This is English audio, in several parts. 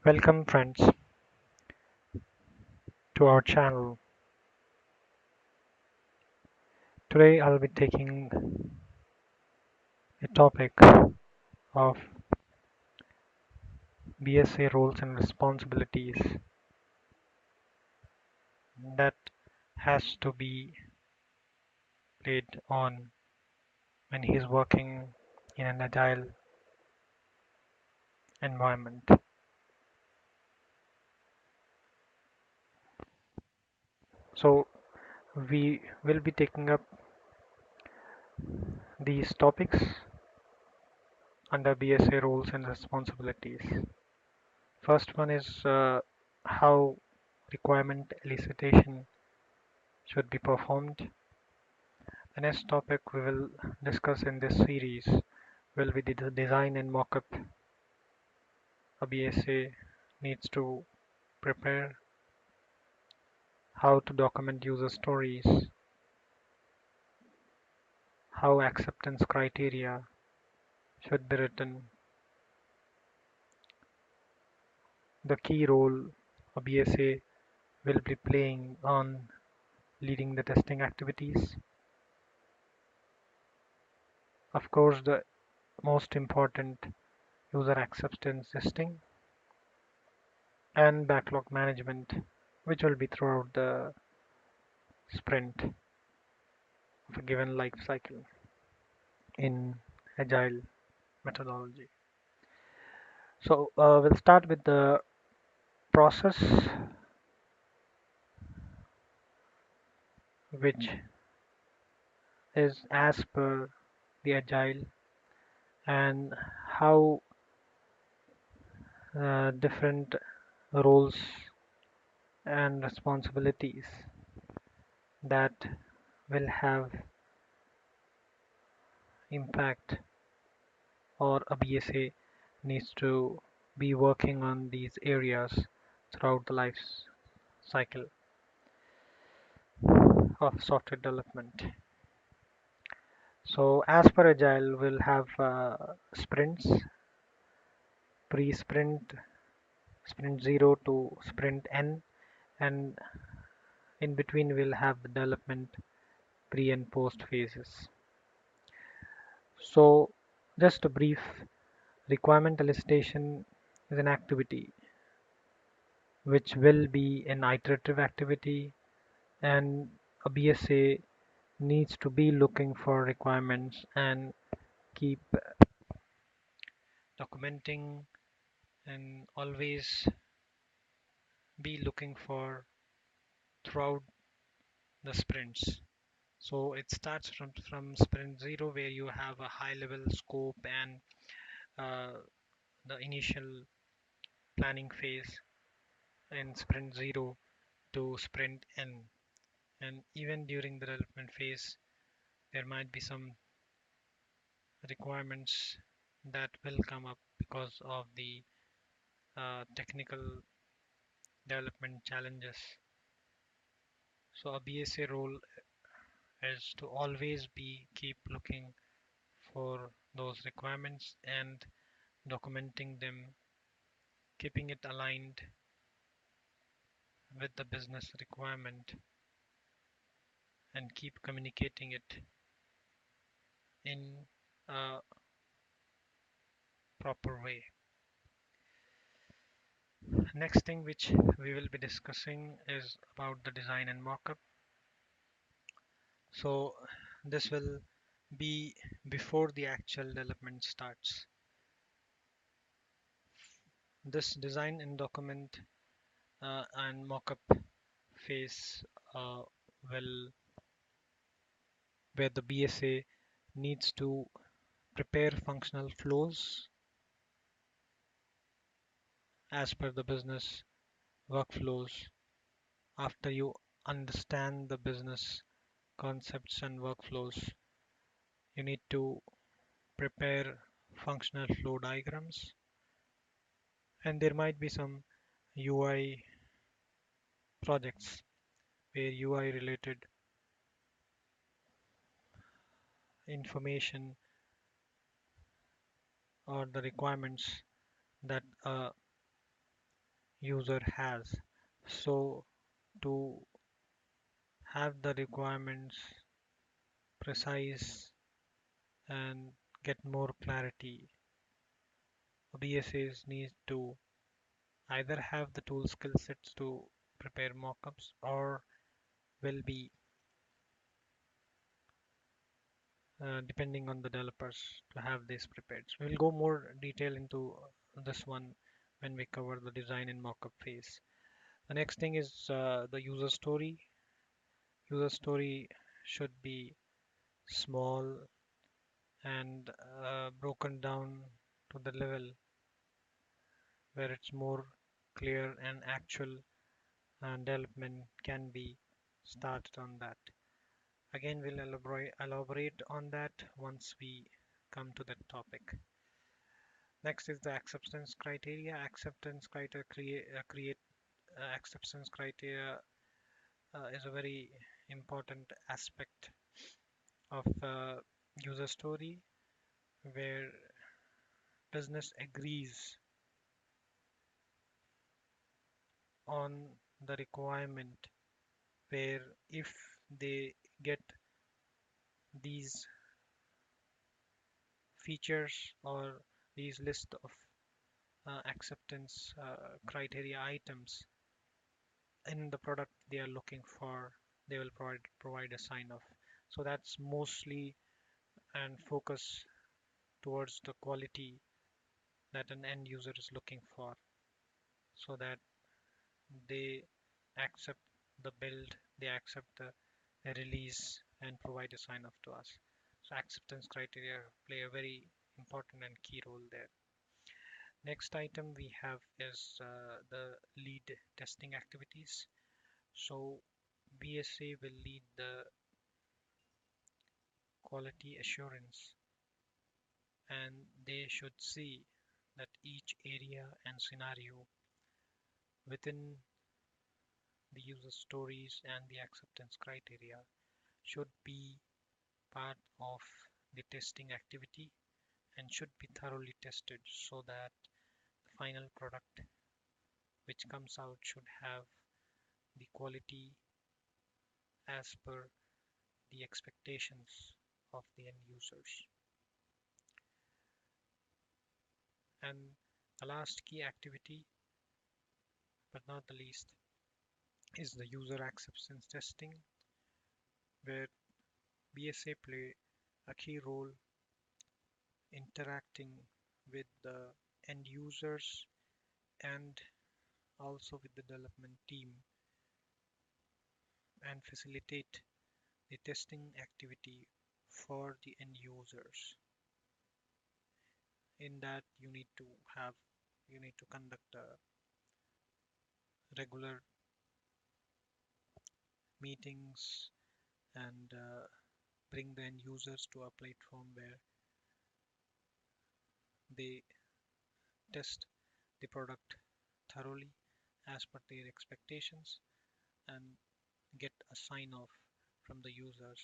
Welcome friends to our channel. Today I'll be taking a topic of BSA roles and responsibilities that has to be played on when he's working in an agile environment. So we will be taking up these topics under BSA roles and responsibilities. First one is how requirement elicitation should be performed. The next topic we will discuss in this series will be the design and mockup a BSA needs to prepare, how to document user stories, how acceptance criteria should be written, the key role a BSA will be playing on leading the testing activities. Of course, the most important user acceptance testing and backlog management, which will be throughout the sprint of a given life cycle in agile methodology. So we'll start with the process, which is as per the agile, and how different roles and responsibilities that will have impact, or a BSA needs to be working on these areas throughout the life cycle of software development. So as per agile, we'll have sprints, pre-sprint, sprint 0 to sprint n, and in between we'll have the development pre and post phases. So just a brief, requirement elicitation is an activity which will be an iterative activity, and a BSA needs to be looking for requirements and keep documenting and always be looking for throughout the sprints. So it starts from sprint 0, where you have a high level scope and uh, the initial planning phase in sprint 0 to sprint n. And even during the development phase, there might be some requirements that will come up because of the technical development challenges. So a BSA role is to always be keep looking for those requirements and documenting them, keeping it aligned with the business requirement, and keep communicating it in a proper way. Next thing which we will be discussing is about the design and mockup. So this will be before the actual development starts. This design and document and mockup phase uh, will where the BSA needs to prepare functional flows as per the business workflows. After you understand the business concepts and workflows, you need to prepare functional flow diagrams, and there might be some UI projects where UI related information or the requirements that a user has. So to have the requirements precise and get more clarity, BSAs need to either have the tool skill sets to prepare mockups or will be depending on the developers to have this prepared. So we'll go more detail into this one when we cover the design and mockup phase. The next thing is the user story. User story should be small and broken down to the level where it's more clear and actual development can be started on that. Again, we'll elaborate on that once we come to that topic. Next is the acceptance criteria. Acceptance criteria create acceptance criteria is a very important aspect of user story where business agrees on the requirement where if they get these features or these list of acceptance criteria items in the product they are looking for, they will provide a sign off. So that's mostly and focus towards the quality that an end user is looking for so that they accept the build, they accept the release and provide a sign off to us. So acceptance criteria play a very important and key role there. Next item we have is the lead testing activities. So BSA will lead the quality assurance and they should see that each area and scenario within the user stories and the acceptance criteria should be part of the testing activity and should be thoroughly tested so that the final product which comes out should have the quality as per the expectations of the end users. And the last key activity, but not the least, is the user acceptance testing, where BSA play a key role interacting with the end users and also with the development team and facilitate the testing activity for the end users. In that you need to conduct regular meetings and bring the end users to a platform where they test the product thoroughly as per their expectations and get a sign off from the users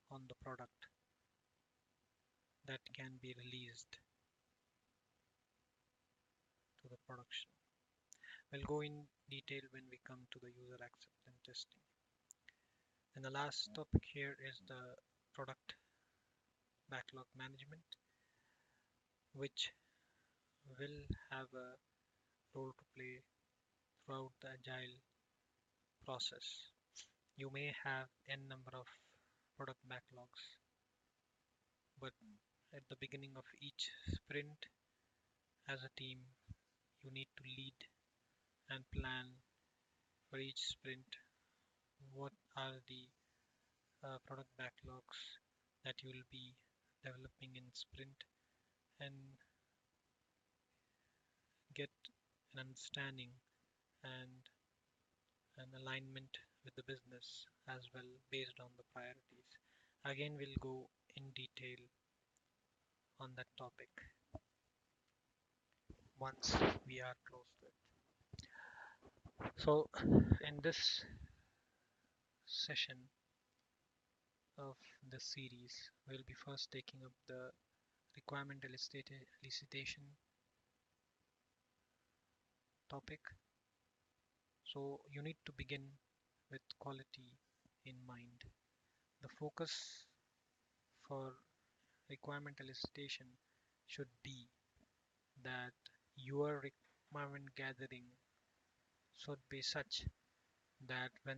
on the product that can be released to the production. We'll go in detail when we come to the user acceptance testing. And the last topic here is the product backlog management, which will have a role to play throughout the agile process. You may have n number of product backlogs, but at the beginning of each sprint, as a team, you need to lead and plan for each sprint what are the product backlogs that you will be developing in sprint and get an understanding and an alignment with the business as well based on the priorities. Again, we'll go in detail on that topic once we are close to it. So in this session of this series, we'll be first taking up the requirement elicitation topic. So you need to begin with quality in mind. The focus for requirement elicitation should be that your requirement gathering should be such that when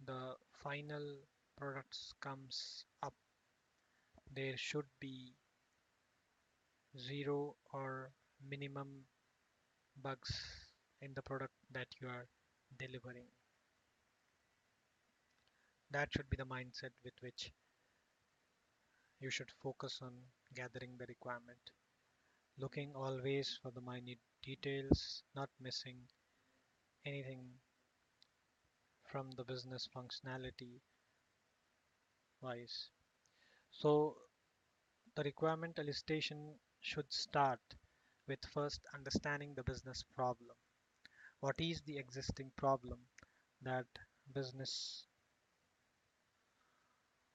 the final products comes up, there should be zero or minimum bugs in the product that you are delivering. That should be the mindset with which you should focus on gathering the requirement, looking always for the minute details, not missing anything from the business functionality wise. So the requirement elicitation should start with first understanding the business problem. What is the existing problem that business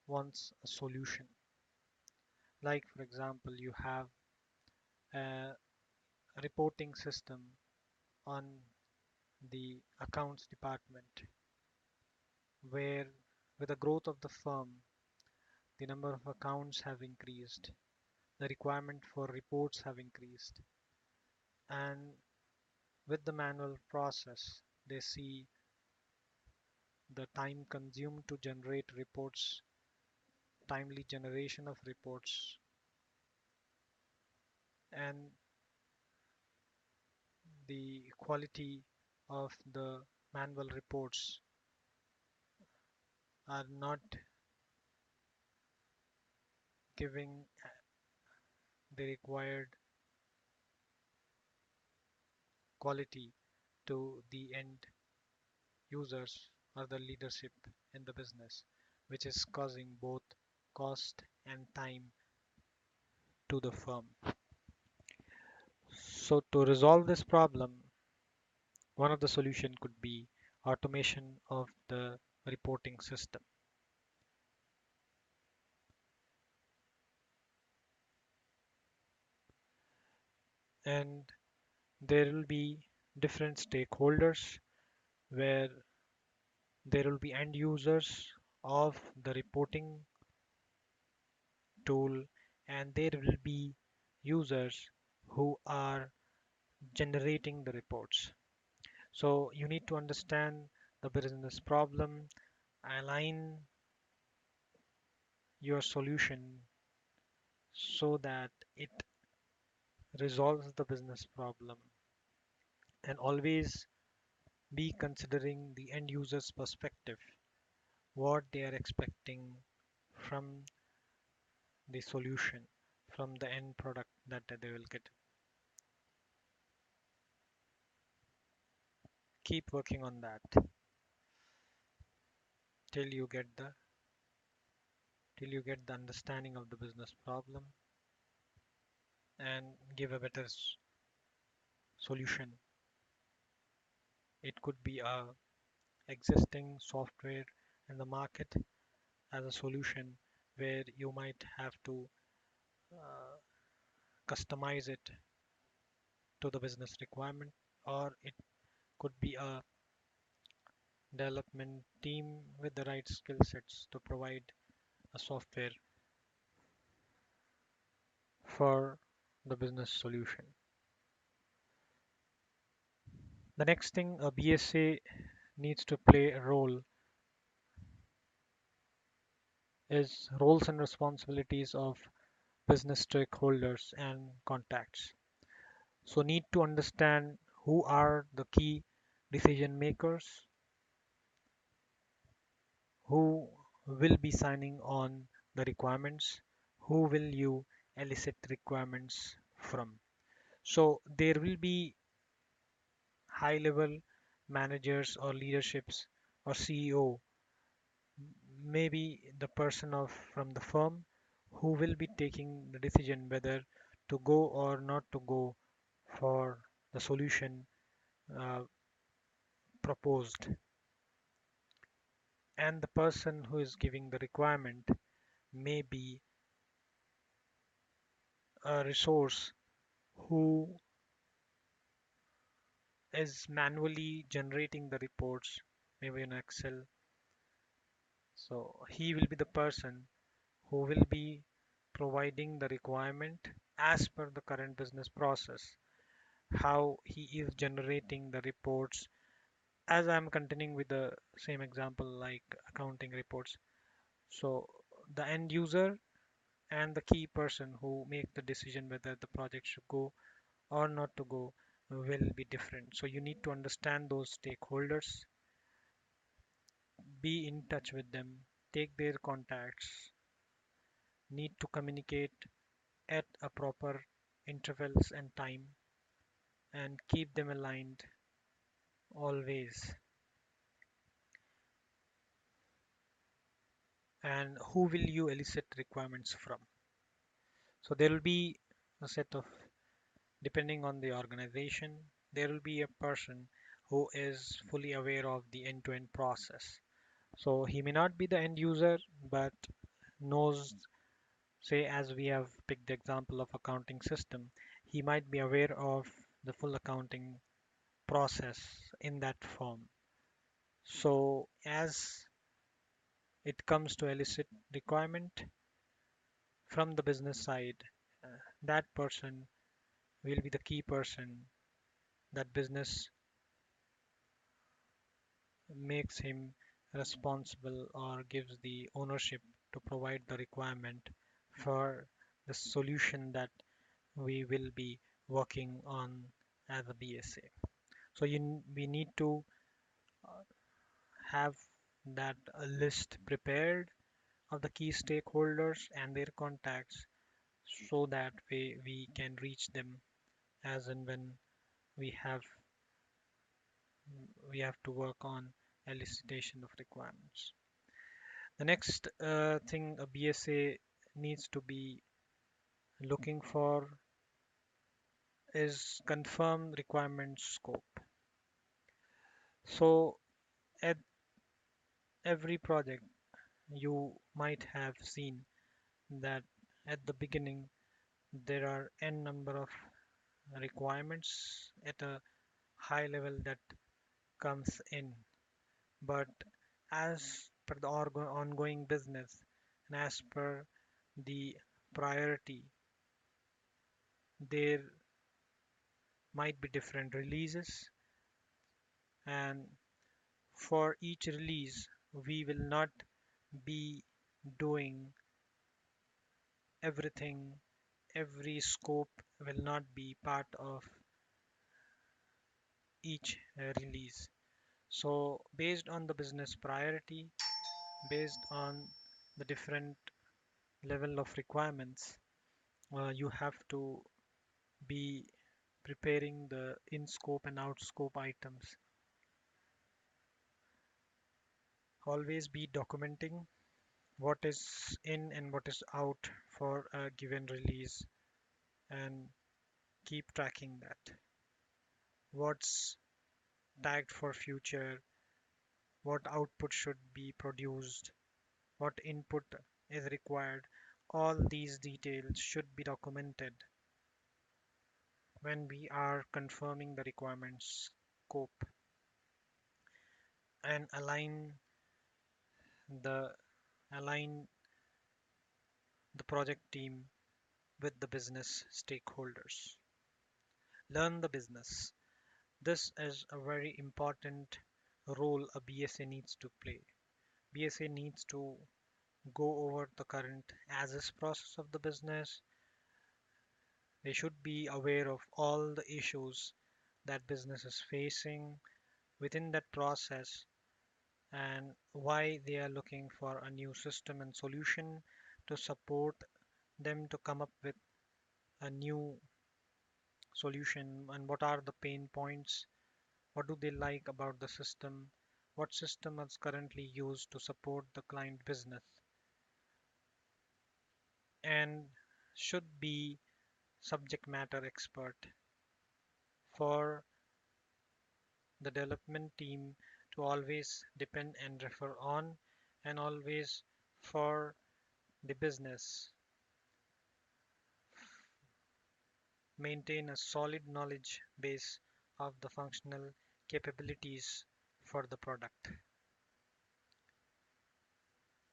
wants a solution? Like, for example, you have a reporting system on the accounts department where, with the growth of the firm, the number of accounts have increased, the requirement for reports have increased, and with the manual process, they see the time consumed to generate reports, timely generation of reports, and the quality of the manual reports are not giving the required quality to the end users or the leadership in the business, which is causing both cost and time to the firm. So to resolve this problem, one of the solution could be automation of the reporting system. And there will be different stakeholders where there will be end users of the reporting tool, and there will be users who are generating the reports. So you need to understand the business problem, align your solution so that it resolves the business problem, and always be considering the end user's perspective, what they are expecting from the solution, from the end product that they will get. Keep working on that till you get the understanding of the business problem and give a better solution. It could be a existing software in the market as a solution where you might have to uh, customize it to the business requirement, or it could be a development team with the right skill sets to provide a software for the business solution. The next thing a BSA needs to play a role is roles and responsibilities of business stakeholders and contacts. So need to understand who are the key decision makers, who will be signing on the requirements, who will you elicit requirements from. So there will be high level managers or leaderships or CEO, maybe the person of from the firm who will be taking the decision whether to go or not to go for the solution uh, proposed, and the person who is giving the requirement may be a resource who is manually generating the reports, maybe in Excel. So he will be the person who will be providing the requirement as per the current business process, how he is generating the reports. As I'm continuing with the same example like accounting reports, so the end user and the key person who make the decision whether the project should go or not to go will be different. So you need to understand those stakeholders, be in touch with them, take their contacts, need to communicate at a proper intervals and time, and keep them aligned always. And who will you elicit requirements from? So there will be a set of, depending on the organization, there will be a person who is fully aware of the end-to-end process. So he may not be the end user, but knows, say, as we have picked the example of accounting system, he might be aware of the full accounting process in that form. So as it comes to elicit requirement from the business side, that person will be the key person that business makes him responsible or gives the ownership to provide the requirement for the solution that we will be working on as a BSA. So we need to have that list prepared of the key stakeholders and their contacts so that we can reach them as and when we have we have to work on elicitation of requirements. The next thing a BSA needs to be looking for is confirm requirement scope. So at every project you might have seen that at the beginning there are n number of requirements at a high level that comes in, but as per the ongoing business and as per the priority, there might be different releases, and for each release we will not be doing everything. Every scope will not be part of each release. So based on the business priority, based on the different level of requirements, you have to be preparing the in scope and out scope items. Always be documenting what is in and what is out for a given release, and keep tracking that. What's tagged for future, what output should be produced, what input is required. All these details should be documented when we are confirming the requirements scope, and the align the project team with the business stakeholders. Learn the business. This is a very important role a BSA needs to play. BSA needs to go over the current as-is process of the business. They should be aware of all the issues that business is facing within that process and why they are looking for a new system and solution to support them to come up with a new solution, and what are the pain points, what do they like about the system, what system is currently used to support the client business, and should be subject matter expert for the development team to always depend and refer on, and always for the business maintain a solid knowledge base of the functional capabilities for the product.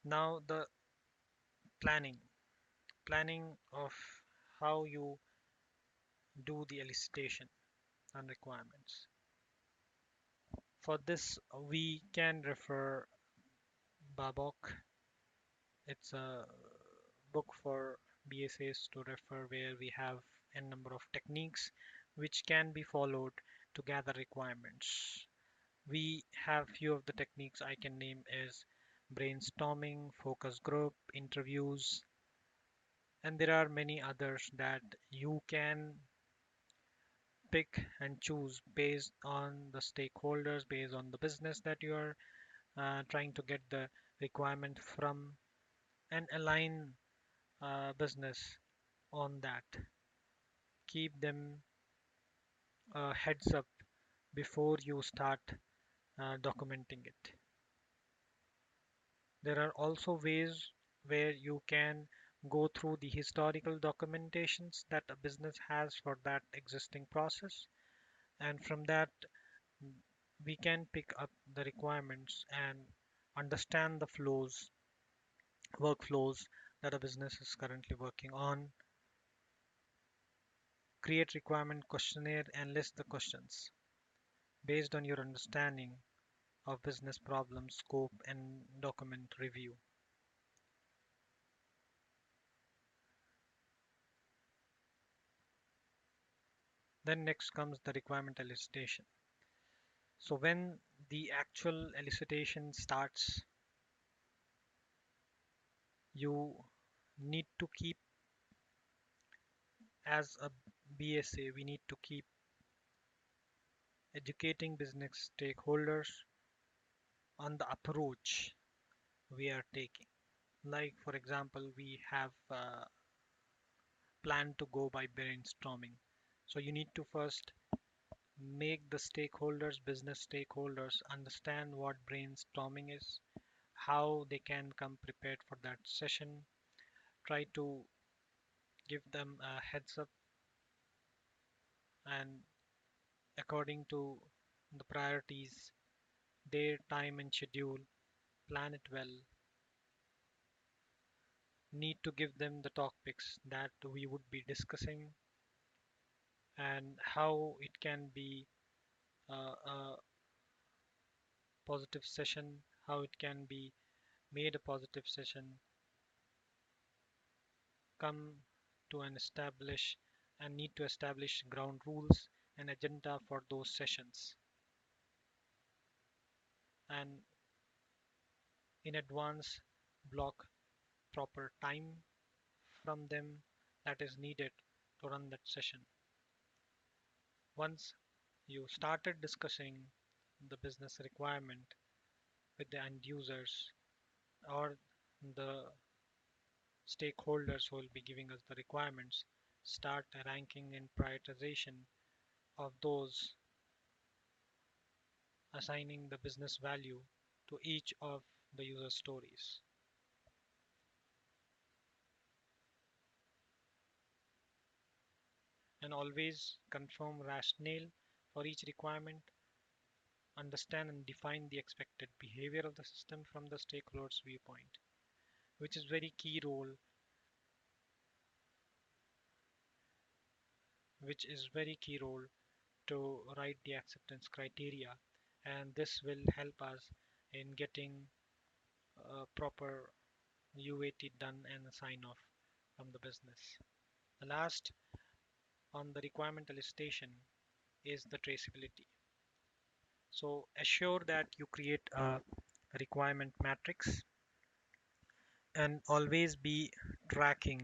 Now the planning, planning of how you do the elicitation and requirements. For this, we can refer Babok. It's a book for BSAs to refer where we have a number of techniques which can be followed to gather requirements. We have few of the techniques I can name is brainstorming, focus group, interviews, and there are many others that you can pick and choose based on the stakeholders, based on the business that you are trying to get the requirement from, and align business on that. Keep them heads up before you start documenting it. There are also ways where you can go through the historical documentations that a business has for that existing process, and from that we can pick up the requirements and understand the flows, workflows that a business is currently working on. Create requirement questionnaire and list the questions based on your understanding of business problem scope and document review. Then next comes the requirement elicitation. So when the actual elicitation starts, you need to keep, as a BSA, we need to keep educating business stakeholders on the approach we are taking. Like for example, we have planned to go by brainstorming. So you need to first make the stakeholders, business stakeholders, understand what brainstorming is, how they can come prepared for that session. Try to give them a heads up and according to the priorities, their time and schedule, plan it well. Need to give them the topics that we would be discussing and how it can be a positive session, how it can be made a positive session, come to an establish and need to establish ground rules and agenda for those sessions, and in advance block proper time from them that is needed to run that session. Once you started discussing the business requirement with the end users or the stakeholders who will be giving us the requirements, start a ranking and prioritization of those, assigning the business value to each of the user stories. And always confirm rationale for each requirement, understand and define the expected behavior of the system from the stakeholders' viewpoint, which is very key role, which is very key role to write the acceptance criteria, and this will help us in getting proper UAT done and sign off from the business. The last on the requirement elicitation is the traceability. So assure that you create a requirement matrix and always be tracking,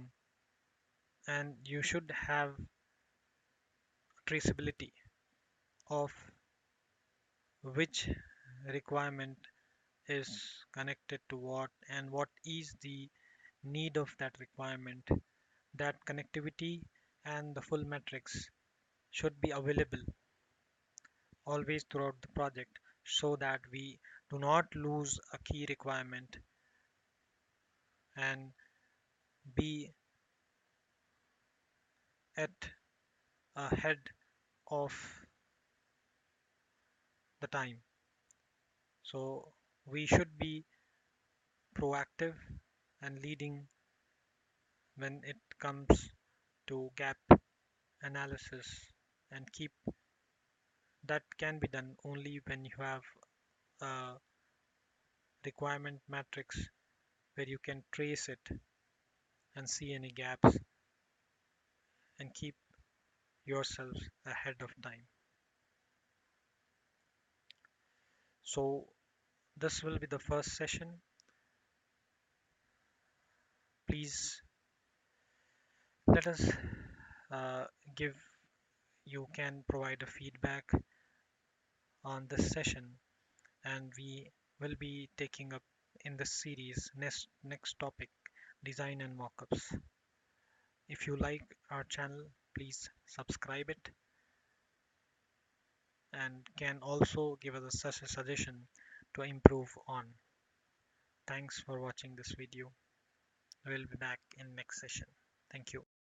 and you should have traceability of which requirement is connected to what and what is the need of that requirement. That connectivity and the full metrics should be available always throughout the project so that we do not lose a key requirement and be at ahead of the time. So we should be proactive and leading when it comes to gap analysis, and keep that can be done only when you have a requirement matrix where you can trace it and see any gaps and keep yourselves ahead of time. So this will be the first session. Please let us uh, give you can provide a feedback on this session, and we will be taking up in this series next topic, design and mockups. If you like our channel, please subscribe it, and can also give us a suggestion to improve on. Thanks for watching this video. We'll be back in next session. Thank you.